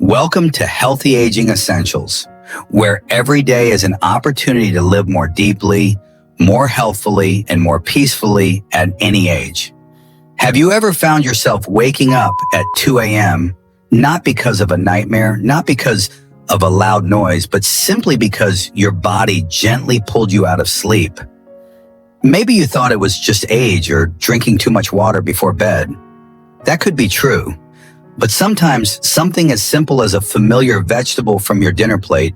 Welcome to Healthy Aging Essentials, where every day is an opportunity to live more deeply, more healthfully, and more peacefully at any age. Have you ever found yourself waking up at 2 a.m., not because of a nightmare, not because of a loud noise, but simply because your body gently pulled you out of sleep? Maybe you thought it was just age or drinking too much water before bed. That could be true. But sometimes something as simple as a familiar vegetable from your dinner plate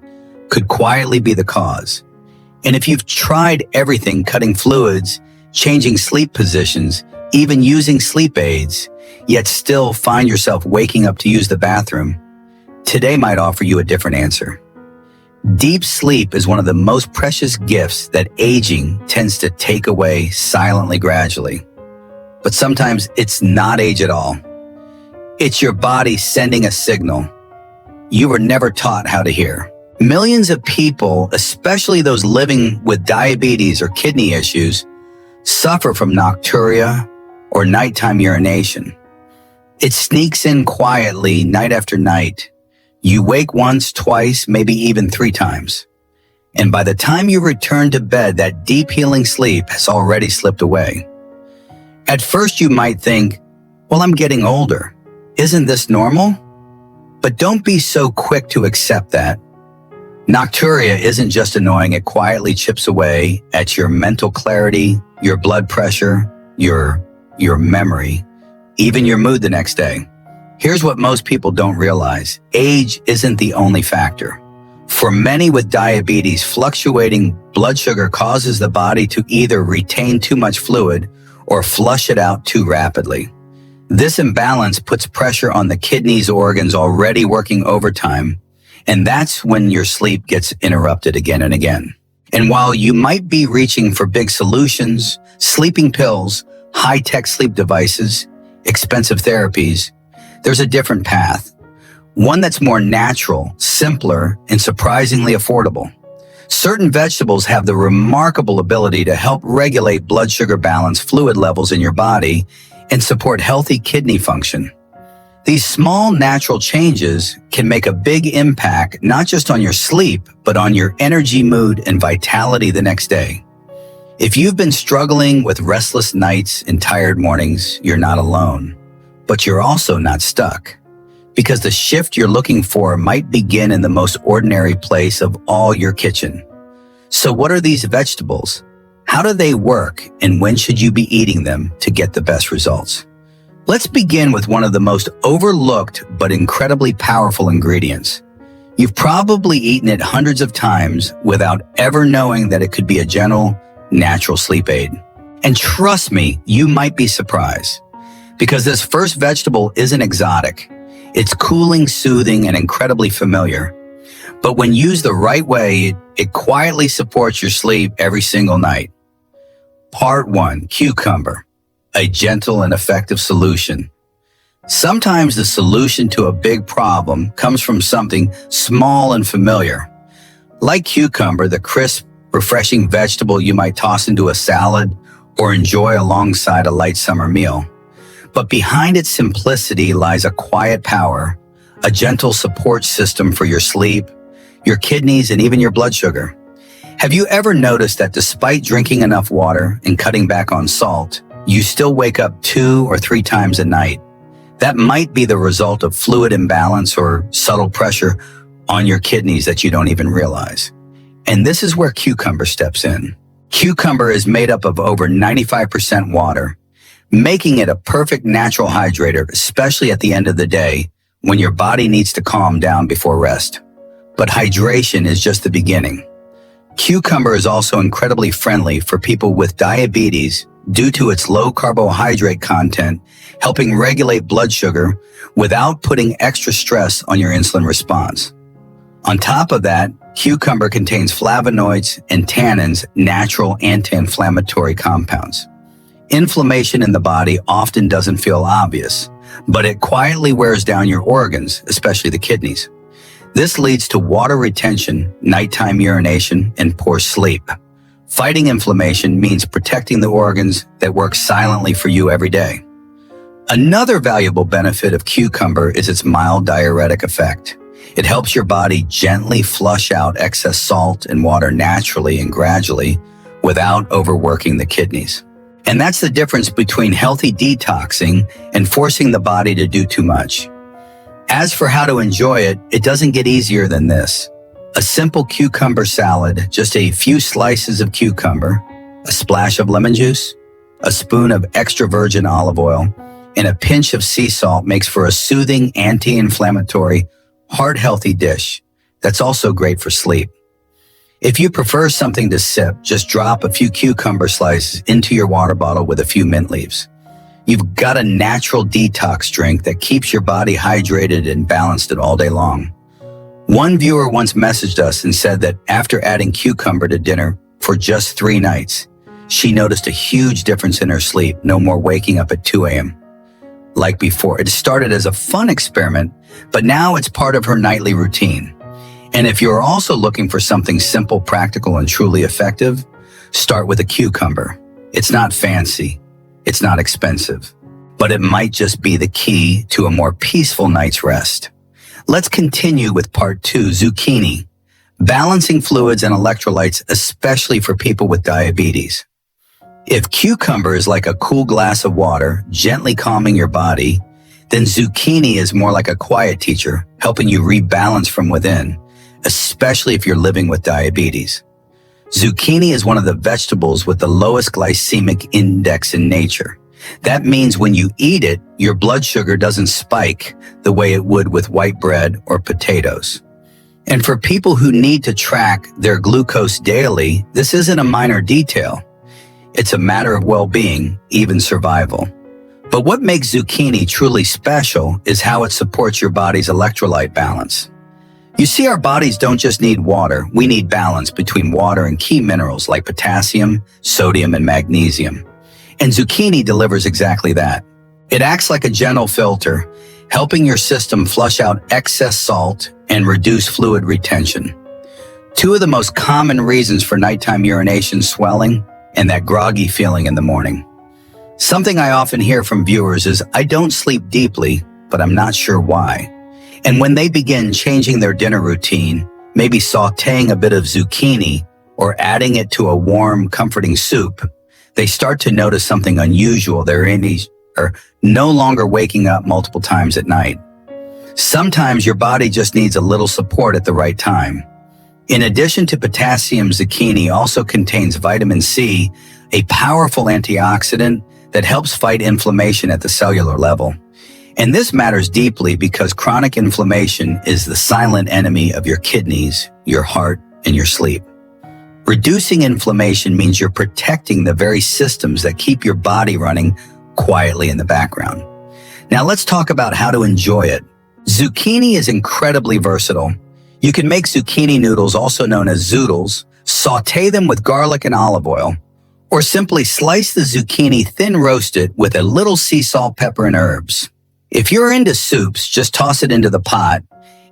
could quietly be the cause. And if you've tried everything, cutting fluids, changing sleep positions, even using sleep aids, yet still find yourself waking up to use the bathroom, today might offer you a different answer. Deep sleep is one of the most precious gifts that aging tends to take away silently, gradually. But sometimes it's not age at all. It's your body sending a signal you were never taught how to hear. Millions of people, especially those living with diabetes or kidney issues, suffer from nocturia or nighttime urination. It sneaks in quietly night after night. You wake once, twice, maybe even 3 times. And by the time you return to bed, that deep healing sleep has already slipped away. At first you might think, well, I'm getting older. Isn't this normal? But don't be so quick to accept that. Nocturia isn't just annoying, it quietly chips away at your mental clarity, your blood pressure, your memory, even your mood the next day. Here's what most people don't realize. Age isn't the only factor. For many with diabetes, fluctuating blood sugar causes the body to either retain too much fluid or flush it out too rapidly. This imbalance puts pressure on the kidneys, organs already working overtime, and that's when your sleep gets interrupted again and again. And while you might be reaching for big solutions, sleeping pills, high-tech sleep devices, expensive therapies, there's a different path. One that's more natural, simpler, and surprisingly affordable. Certain vegetables have the remarkable ability to help regulate blood sugar balance, fluid levels in your body, and support healthy kidney function. These small natural changes can make a big impact not just on your sleep, but on your energy, mood, and vitality the next day. If you've been struggling with restless nights and tired mornings, you're not alone. But you're also not stuck, because the shift you're looking for might begin in the most ordinary place of all, your kitchen. So what are these vegetables? How do they work, and when should you be eating them to get the best results? Let's begin with one of the most overlooked but incredibly powerful ingredients. You've probably eaten it hundreds of times without ever knowing that it could be a gentle, natural sleep aid. And trust me, you might be surprised, because this first vegetable isn't exotic. It's cooling, soothing, and incredibly familiar. But when used the right way, it quietly supports your sleep every single night. Part 1, cucumber, a gentle and effective solution. Sometimes the solution to a big problem comes from something small and familiar. Like cucumber, the crisp, refreshing vegetable you might toss into a salad or enjoy alongside a light summer meal. But behind its simplicity lies a quiet power, a gentle support system for your sleep, your kidneys, and even your blood sugar. Have you ever noticed that despite drinking enough water and cutting back on salt, you still wake up 2 or 3 times a night? That might be the result of fluid imbalance or subtle pressure on your kidneys that you don't even realize. And this is where cucumber steps in. Cucumber is made up of over 95% water, making it a perfect natural hydrator, especially at the end of the day when your body needs to calm down before rest. But hydration is just the beginning. Cucumber is also incredibly friendly for people with diabetes due to its low carbohydrate content, helping regulate blood sugar without putting extra stress on your insulin response. On top of that, cucumber contains flavonoids and tannins, natural anti-inflammatory compounds. Inflammation in the body often doesn't feel obvious, but it quietly wears down your organs, especially the kidneys. This leads to water retention, nighttime urination, and poor sleep. Fighting inflammation means protecting the organs that work silently for you every day. Another valuable benefit of cucumber is its mild diuretic effect. It helps your body gently flush out excess salt and water naturally and gradually without overworking the kidneys. And that's the difference between healthy detoxing and forcing the body to do too much. As for how to enjoy it, it doesn't get easier than this. A simple cucumber salad, just a few slices of cucumber, a splash of lemon juice, a spoon of extra virgin olive oil, and a pinch of sea salt makes for a soothing, anti-inflammatory, heart-healthy dish that's also great for sleep. If you prefer something to sip, just drop a few cucumber slices into your water bottle with a few mint leaves. You've got a natural detox drink that keeps your body hydrated and balanced all day long. One viewer once messaged us and said that after adding cucumber to dinner for just 3 nights, she noticed a huge difference in her sleep, no more waking up at 2 a.m. like before. It started as a fun experiment, but now it's part of her nightly routine. And if you're also looking for something simple, practical, and truly effective, start with a cucumber. It's not fancy, it's not expensive, but it might just be the key to a more peaceful night's rest. Let's continue with part 2, zucchini, balancing fluids and electrolytes, especially for people with diabetes. If cucumber is like a cool glass of water, gently calming your body, then zucchini is more like a quiet teacher, helping you rebalance from within, especially if you're living with diabetes. Zucchini is one of the vegetables with the lowest glycemic index in nature. That means when you eat it, your blood sugar doesn't spike the way it would with white bread or potatoes. And for people who need to track their glucose daily, this isn't a minor detail. It's a matter of well-being, even survival. But what makes zucchini truly special is how it supports your body's electrolyte balance. You see, our bodies don't just need water, we need balance between water and key minerals like potassium, sodium, and magnesium. And zucchini delivers exactly that. It acts like a gentle filter, helping your system flush out excess salt and reduce fluid retention. 2 of the most common reasons for nighttime urination, swelling, and that groggy feeling in the morning. Something I often hear from viewers is, I don't sleep deeply, but I'm not sure why. And when they begin changing their dinner routine, maybe sautéing a bit of zucchini or adding it to a warm, comforting soup, they start to notice something unusual. They're no longer waking up multiple times at night. Sometimes your body just needs a little support at the right time. In addition to potassium, zucchini also contains vitamin C, a powerful antioxidant that helps fight inflammation at the cellular level. And this matters deeply because chronic inflammation is the silent enemy of your kidneys, your heart, and your sleep. Reducing inflammation means you're protecting the very systems that keep your body running quietly in the background. Now let's talk about how to enjoy it. Zucchini is incredibly versatile. You can make zucchini noodles, also known as zoodles, sauté them with garlic and olive oil, or simply slice the zucchini, thin roast it with a little sea salt, pepper, and herbs. If you're into soups, just toss it into the pot.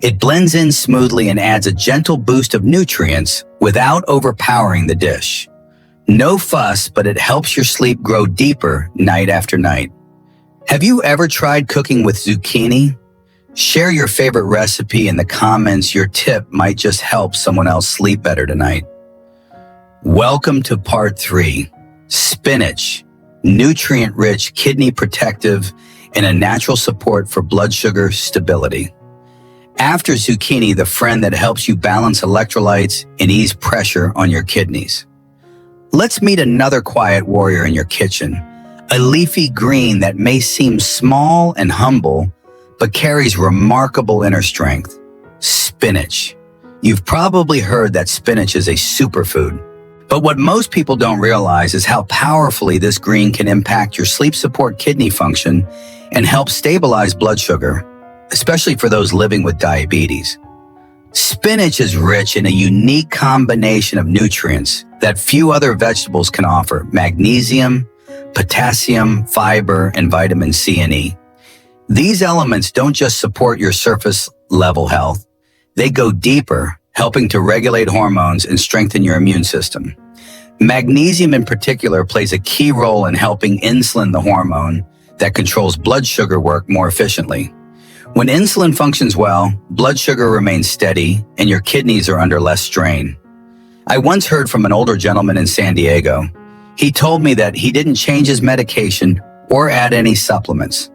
It blends in smoothly and adds a gentle boost of nutrients without overpowering the dish. No fuss, but it helps your sleep grow deeper night after night. Have you ever tried cooking with zucchini? Share your favorite recipe in the comments. Your tip might just help someone else sleep better tonight. Welcome to part 3, spinach, nutrient-rich, kidney protective, and a natural support for blood sugar stability. After zucchini, the friend that helps you balance electrolytes and ease pressure on your kidneys. Let's meet another quiet warrior in your kitchen, a leafy green that may seem small and humble, but carries remarkable inner strength. Spinach. You've probably heard that spinach is a superfood. But what most people don't realize is how powerfully this green can impact your sleep support, kidney function, and help stabilize blood sugar, especially for those living with diabetes. Spinach is rich in a unique combination of nutrients that few other vegetables can offer: magnesium, potassium, fiber, and vitamin C and E. These elements don't just support your surface level health, they go deeper, helping to regulate hormones and strengthen your immune system. Magnesium in particular plays a key role in helping insulin, the hormone that controls blood sugar, work more efficiently. When insulin functions well, blood sugar remains steady and your kidneys are under less strain. I once heard from an older gentleman in San Diego. He told me that he didn't change his medication or add any supplements.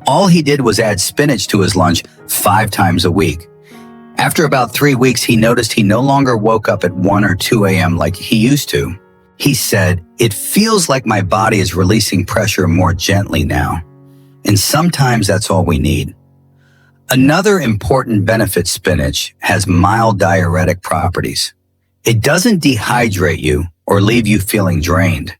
All he did was add spinach to his lunch 5 times a week. After about 3 weeks, he noticed he no longer woke up at 1 or 2 a.m. like he used to. He said, "It feels like my body is releasing pressure more gently now." And sometimes that's all we need. Another important benefit spinach has mild diuretic properties. It doesn't dehydrate you or leave you feeling drained.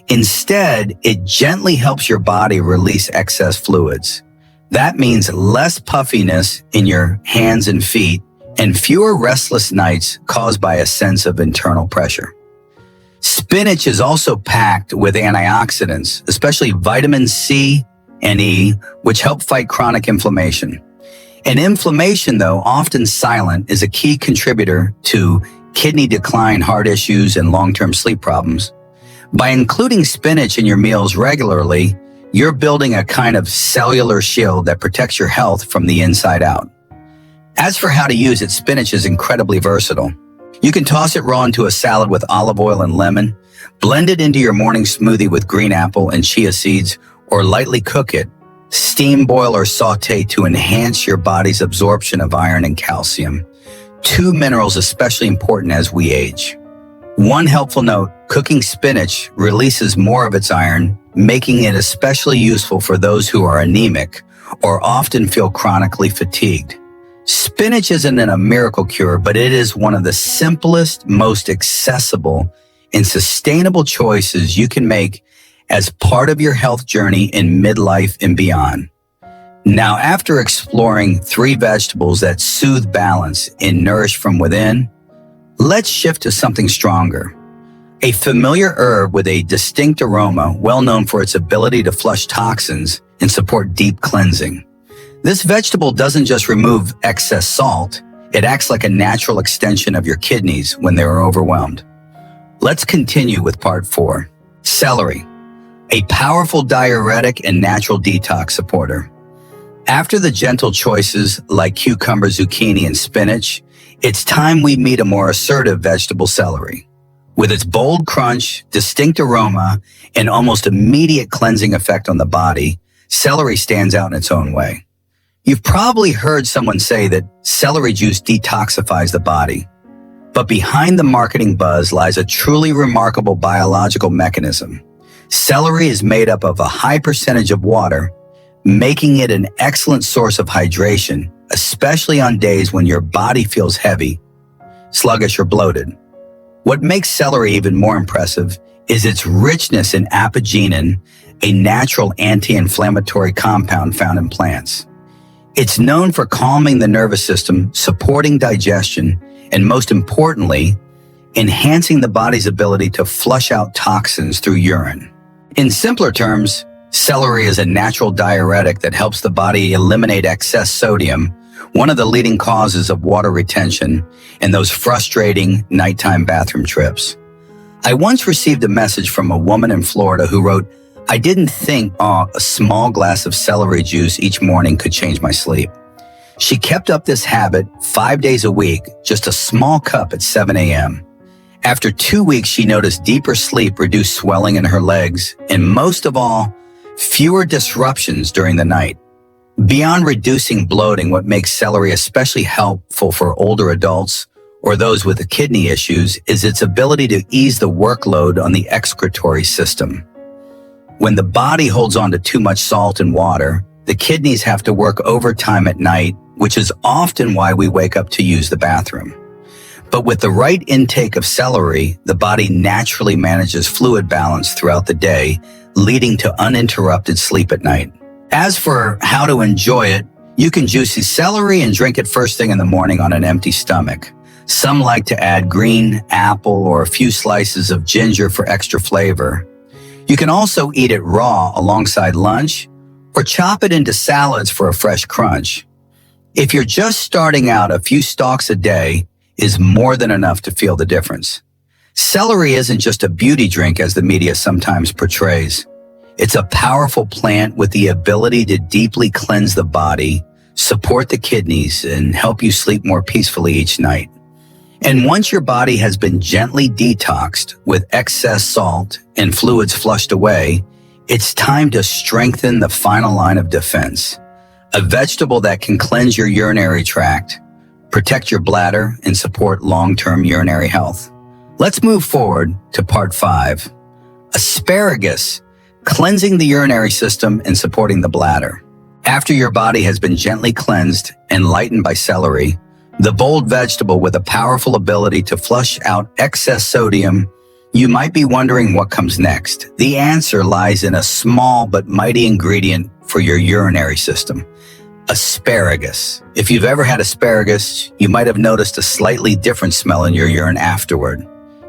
Instead, it gently helps your body release excess fluids. That means less puffiness in your hands and feet and fewer restless nights caused by a sense of internal pressure. Spinach is also packed with antioxidants, especially vitamin C and E, which help fight chronic inflammation. And inflammation, though often silent, is a key contributor to kidney decline, heart issues, and long-term sleep problems. By including spinach in your meals regularly, you're building a kind of cellular shield that protects your health from the inside out. As for how to use it, spinach is incredibly versatile. You can toss it raw into a salad with olive oil and lemon, blend it into your morning smoothie with green apple and chia seeds, or lightly cook it, steam, boil, or saute to enhance your body's absorption of iron and calcium, 2 minerals especially important as we age. One helpful note, cooking spinach releases more of its iron, making it especially useful for those who are anemic or often feel chronically fatigued. Spinach isn't a miracle cure, but it is one of the simplest, most accessible, and sustainable choices you can make as part of your health journey in midlife and beyond. Now, after exploring 3 vegetables that soothe balance and nourish from within, let's shift to something stronger. A familiar herb with a distinct aroma, well known for its ability to flush toxins and support deep cleansing. This vegetable doesn't just remove excess salt, it acts like a natural extension of your kidneys when they are overwhelmed. Let's continue with part 4. Celery, a powerful diuretic and natural detox supporter. After the gentle choices like cucumber, zucchini, and spinach, it's time we meet a more assertive vegetable, celery. With its bold crunch, distinct aroma, and almost immediate cleansing effect on the body, celery stands out in its own way. You've probably heard someone say that celery juice detoxifies the body. But behind the marketing buzz lies a truly remarkable biological mechanism. Celery is made up of a high percentage of water, making it an excellent source of hydration, especially on days when your body feels heavy, sluggish, or bloated. What makes celery even more impressive is its richness in apigenin, a natural anti-inflammatory compound found in plants. It's known for calming the nervous system, supporting digestion, and most importantly, enhancing the body's ability to flush out toxins through urine. In simpler terms, celery is a natural diuretic that helps the body eliminate excess sodium, one of the leading causes of water retention and those frustrating nighttime bathroom trips. I once received a message from a woman in Florida who wrote, "I didn't think a small glass of celery juice each morning could change my sleep." She kept up this habit 5 days a week, just a small cup at 7 a.m. After 2 weeks, she noticed deeper sleep, reduced swelling in her legs, and most of all, fewer disruptions during the night. Beyond reducing bloating, what makes celery especially helpful for older adults or those with kidney issues is its ability to ease the workload on the excretory system. When the body holds on to too much salt and water, the kidneys have to work overtime at night, which is often why we wake up to use the bathroom. But with the right intake of celery, the body naturally manages fluid balance throughout the day, leading to uninterrupted sleep at night. As for how to enjoy it, you can juice the celery and drink it first thing in the morning on an empty stomach. Some like to add green apple or a few slices of ginger for extra flavor. You can also eat it raw alongside lunch or chop it into salads for a fresh crunch. If you're just starting out, a few stalks a day is more than enough to feel the difference. Celery isn't just a beauty drink as the media sometimes portrays. It's a powerful plant with the ability to deeply cleanse the body, support the kidneys, and help you sleep more peacefully each night. And once your body has been gently detoxed with excess salt and fluids flushed away, it's time to strengthen the final line of defense. A vegetable that can cleanse your urinary tract, protect your bladder, and support long-term urinary health. Let's move forward to part 5. Asparagus, cleansing the urinary system and supporting the bladder. After your body has been gently cleansed and lightened by celery, the bold vegetable with a powerful ability to flush out excess sodium, you might be wondering what comes next. The answer lies in a small but mighty ingredient for your urinary system: asparagus. If you've ever had asparagus, you might have noticed a slightly different smell in your urine afterward.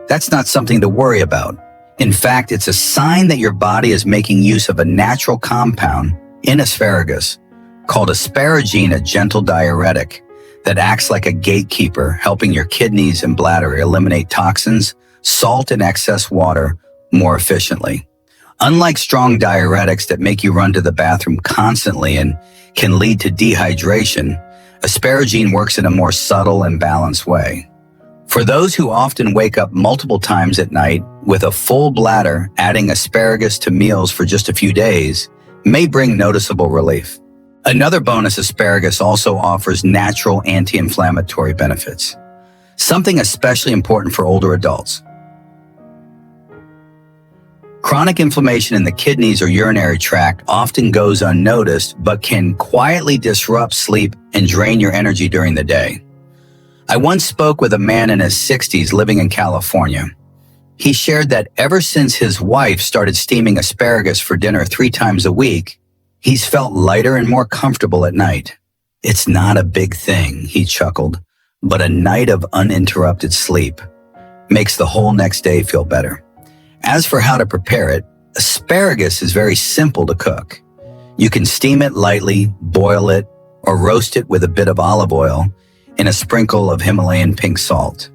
That's not something to worry about. In fact, it's a sign that your body is making use of a natural compound in asparagus called asparagine, a gentle diuretic that acts like a gatekeeper, helping your kidneys and bladder eliminate toxins, salt, and excess water more efficiently. Unlike strong diuretics that make you run to the bathroom constantly and can lead to dehydration, asparagine works in a more subtle and balanced way. For those who often wake up multiple times at night with a full bladder, adding asparagus to meals for just a few days may bring noticeable relief. Another bonus: asparagus also offers natural anti-inflammatory benefits, something especially important for older adults. Chronic inflammation in the kidneys or urinary tract often goes unnoticed, but can quietly disrupt sleep and drain your energy during the day. I once spoke with a man in his 60s living in California. He shared that ever since his wife started steaming asparagus for dinner 3 times a week, he's felt lighter and more comfortable at night. It's not a big thing, he chuckled, but a night of uninterrupted sleep makes the whole next day feel better. As for how to prepare it, asparagus is very simple to cook. You can steam it lightly, boil it, or roast it with a bit of olive oil and a sprinkle of Himalayan pink salt.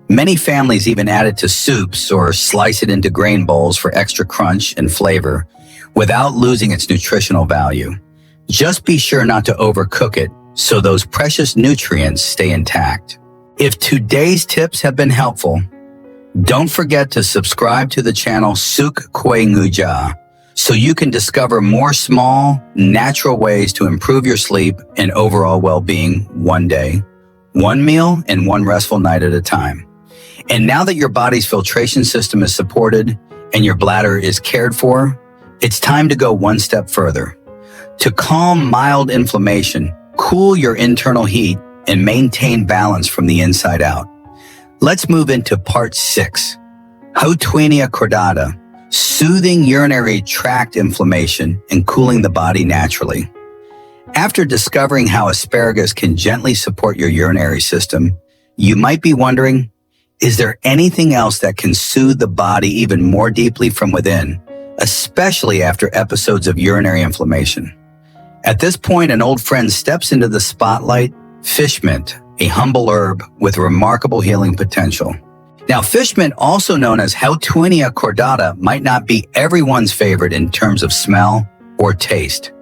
Many families even add it to soups or slice it into grain bowls for extra crunch and flavor without losing its nutritional value. Just be sure not to overcook it so those precious nutrients stay intact. If today's tips have been helpful, don't forget to subscribe to the channel Suk Kwe Nguja so you can discover more small, natural ways to improve your sleep and overall well-being one day, one meal, and one restful night at a time. And now that your body's filtration system is supported and your bladder is cared for, it's time to go one step further. To calm mild inflammation, cool your internal heat, and maintain balance from the inside out. Let's move into part 6, Hotuenia cordata, soothing urinary tract inflammation and cooling the body naturally. After discovering how asparagus can gently support your urinary system, you might be wondering, is there anything else that can soothe the body even more deeply from within, especially after episodes of urinary inflammation? At this point, an old friend steps into the spotlight: fish mint, a humble herb with remarkable healing potential. Now, fish mint, also known as Hotuenia cordata, might not be everyone's favorite in terms of smell or taste.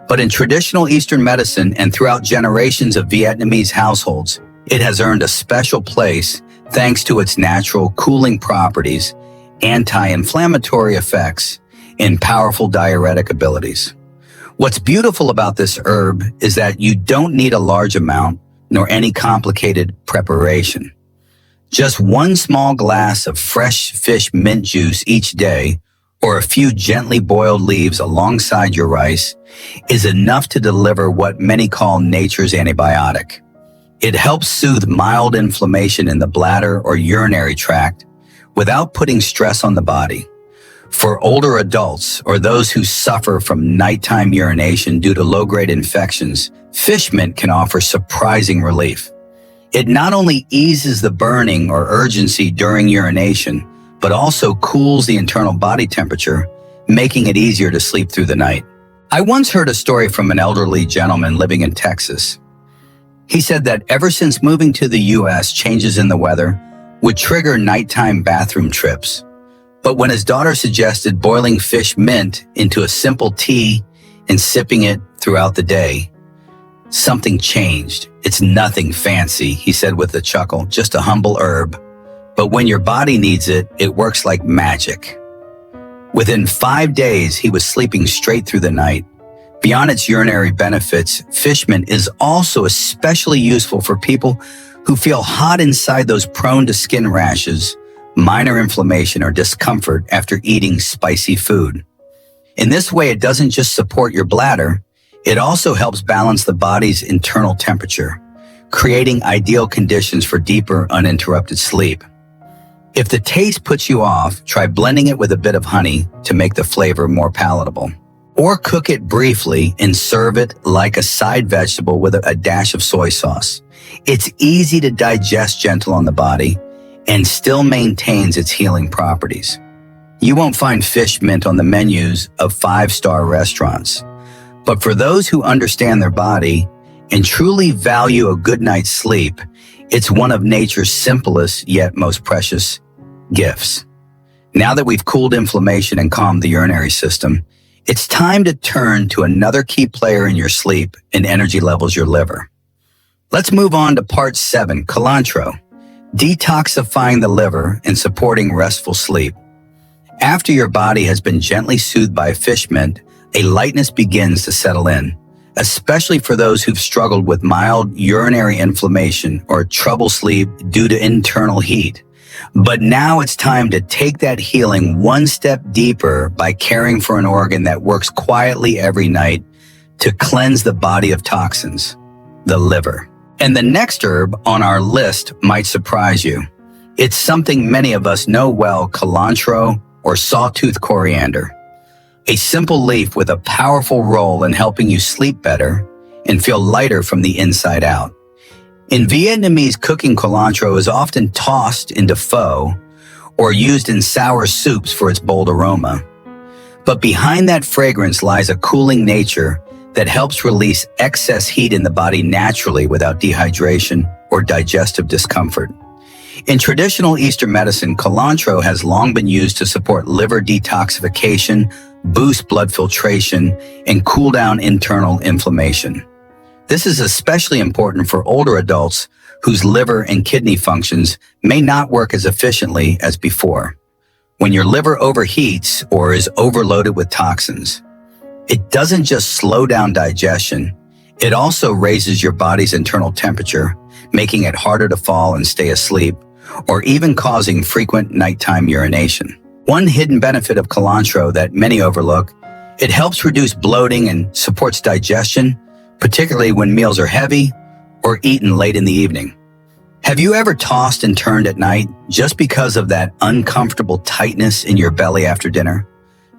But in traditional Eastern medicine and throughout generations of Vietnamese households, it has earned a special place thanks to its natural cooling properties, anti-inflammatory effects, and powerful diuretic abilities. What's beautiful about this herb is that you don't need a large amount nor any complicated preparation. Just 1 small glass of fresh fish mint juice each day, or a few gently boiled leaves alongside your rice, is enough to deliver what many call nature's antibiotic. It helps soothe mild inflammation in the bladder or urinary tract without putting stress on the body. For older adults or those who suffer from nighttime urination due to low-grade infections, fish mint can offer surprising relief. It not only eases the burning or urgency during urination, but also cools the internal body temperature, making it easier to sleep through the night. I once heard a story from an elderly gentleman living in Texas. He said that ever since moving to the U.S., changes in the weather would trigger nighttime bathroom trips. But when his daughter suggested boiling fish mint into a simple tea and sipping it throughout the day, Something changed. It's nothing fancy, he said with a chuckle, just a humble herb. But when your body needs it, it works like magic. Within 5 days, he was sleeping straight through the night. Beyond its urinary benefits, fish mint is also especially useful for people who feel hot inside, those prone to skin rashes, minor inflammation, or discomfort after eating spicy food. In this way, it doesn't just support your bladder, it also helps balance the body's internal temperature, creating ideal conditions for deeper, uninterrupted sleep. If the taste puts you off, try blending it with a bit of honey to make the flavor more palatable. Or cook it briefly and serve it like a side vegetable with a dash of soy sauce. It's easy to digest, gentle on the body, and still maintains its healing properties. You won't find fish mint on the menus of 5-star restaurants. But for those who understand their body and truly value a good night's sleep, it's one of nature's simplest yet most precious gifts. Now that we've cooled inflammation and calmed the urinary system, it's time to turn to another key player in your sleep and energy levels, your liver. Let's move on to part 7, cilantro, detoxifying the liver and supporting restful sleep. After your body has been gently soothed by fish mint, a lightness begins to settle in, especially for those who've struggled with mild urinary inflammation or trouble sleep due to internal heat. But now it's time to take that healing one step deeper by caring for an organ that works quietly every night to cleanse the body of toxins, the liver. And the next herb on our list might surprise you. It's something many of us know well, cilantro or sawtooth coriander. A simple leaf with a powerful role in helping you sleep better and feel lighter from the inside out. In Vietnamese cooking, cilantro is often tossed into pho or used in sour soups for its bold aroma. But behind that fragrance lies a cooling nature that helps release excess heat in the body naturally without dehydration or digestive discomfort. In traditional Eastern medicine, cilantro has long been used to support liver detoxification, boost blood filtration, and cool down internal inflammation. This is especially important for older adults whose liver and kidney functions may not work as efficiently as before. When your liver overheats or is overloaded with toxins, it doesn't just slow down digestion, it also raises your body's internal temperature, making it harder to fall and stay asleep, or even causing frequent nighttime urination. One hidden benefit of cilantro that many overlook, it helps reduce bloating and supports digestion, particularly when meals are heavy or eaten late in the evening. Have you ever tossed and turned at night just because of that uncomfortable tightness in your belly after dinner?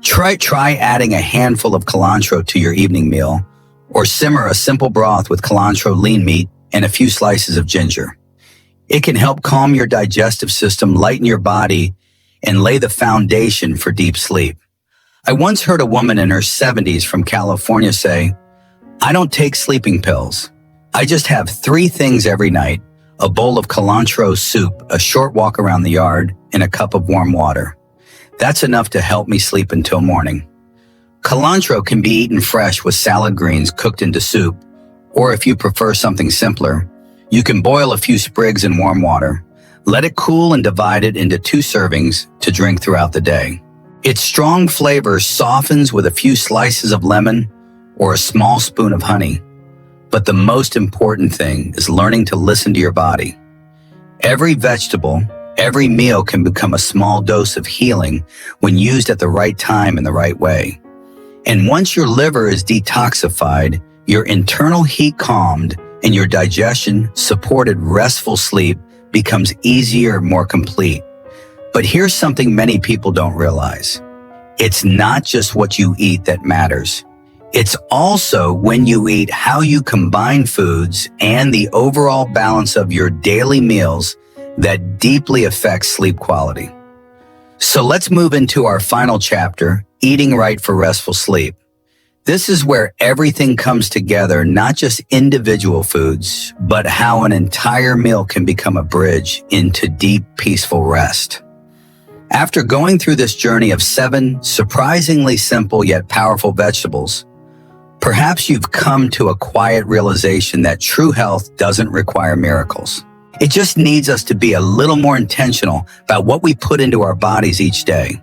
Try adding a handful of cilantro to your evening meal, or simmer a simple broth with cilantro lean meat and a few slices of ginger. It can help calm your digestive system, lighten your body, and lay the foundation for deep sleep. I once heard a woman in her 70s from California say, "I don't take sleeping pills. I just have 3 things every night: a bowl of cilantro soup, a short walk around the yard, and a cup of warm water. That's enough to help me sleep until morning." Cilantro can be eaten fresh with salad greens cooked into soup, or if you prefer something simpler, you can boil a few sprigs in warm water, let it cool and divide it into 2 servings to drink throughout the day. Its strong flavor softens with a few slices of lemon or a small spoon of honey. But the most important thing is learning to listen to your body. Every vegetable, every meal can become a small dose of healing when used at the right time in the right way. And once your liver is detoxified, your internal heat calmed, and your digestion supported, restful sleep becomes easier, more complete. But here's something many people don't realize. It's not just what you eat that matters. It's also when you eat, how you combine foods, and the overall balance of your daily meals that deeply affects sleep quality. So let's move into our final chapter, eating right for restful sleep. This is where everything comes together, not just individual foods, but how an entire meal can become a bridge into deep, peaceful rest. After going through this journey of 7 surprisingly simple yet powerful vegetables, Perhaps you've come to a quiet realization that true health doesn't require miracles. It just needs us to be a little more intentional about what we put into our bodies each day.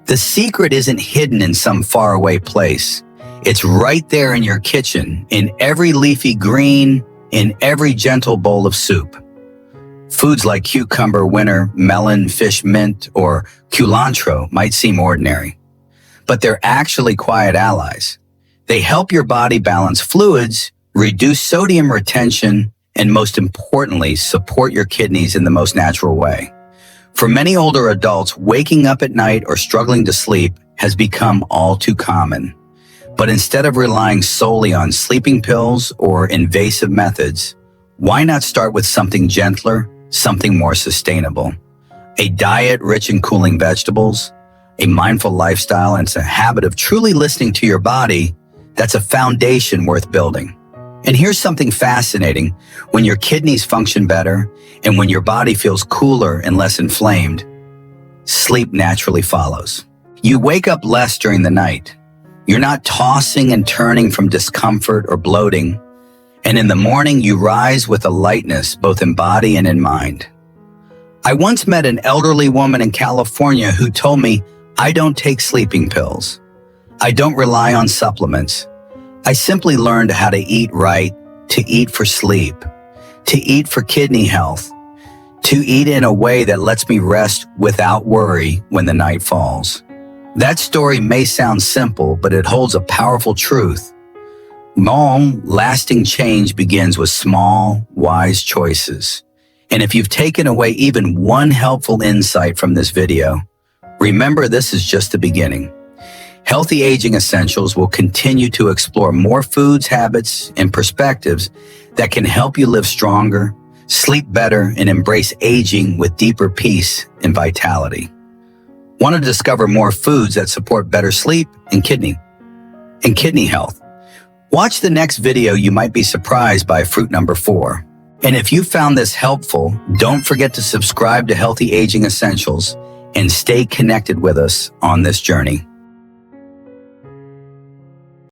The secret isn't hidden in some faraway place. It's right there in your kitchen, in every leafy green, in every gentle bowl of soup. Foods like cucumber, winter, melon, fish mint, or culantro might seem ordinary, but they're actually quiet allies. They help your body balance fluids, reduce sodium retention, and most importantly, support your kidneys in the most natural way. For many older adults, waking up at night or struggling to sleep has become all too common. But instead of relying solely on sleeping pills or invasive methods, why not start with something gentler, something more sustainable? A diet rich in cooling vegetables, a mindful lifestyle, and a habit of truly listening to your body, that's a foundation worth building. And here's something fascinating. When your kidneys function better and when your body feels cooler and less inflamed, sleep naturally follows. You wake up less during the night. You're not tossing and turning from discomfort or bloating. And in the morning, you rise with a lightness both in body and in mind. I once met an elderly woman in California who told me, "I don't take sleeping pills. I don't rely on supplements. I simply learned how to eat right, to eat for sleep, to eat for kidney health, to eat in a way that lets me rest without worry when the night falls." That story may sound simple, but it holds a powerful truth. Long-lasting change begins with small, wise choices. And if you've taken away even one helpful insight from this video, remember this is just the beginning. Healthy Aging Essentials will continue to explore more foods, habits, and perspectives that can help you live stronger, sleep better, and embrace aging with deeper peace and vitality. Want to discover more foods that support better sleep and kidney health? Watch the next video. You might be surprised by fruit number 4. And if you found this helpful, don't forget to subscribe to Healthy Aging Essentials and stay connected with us on this journey.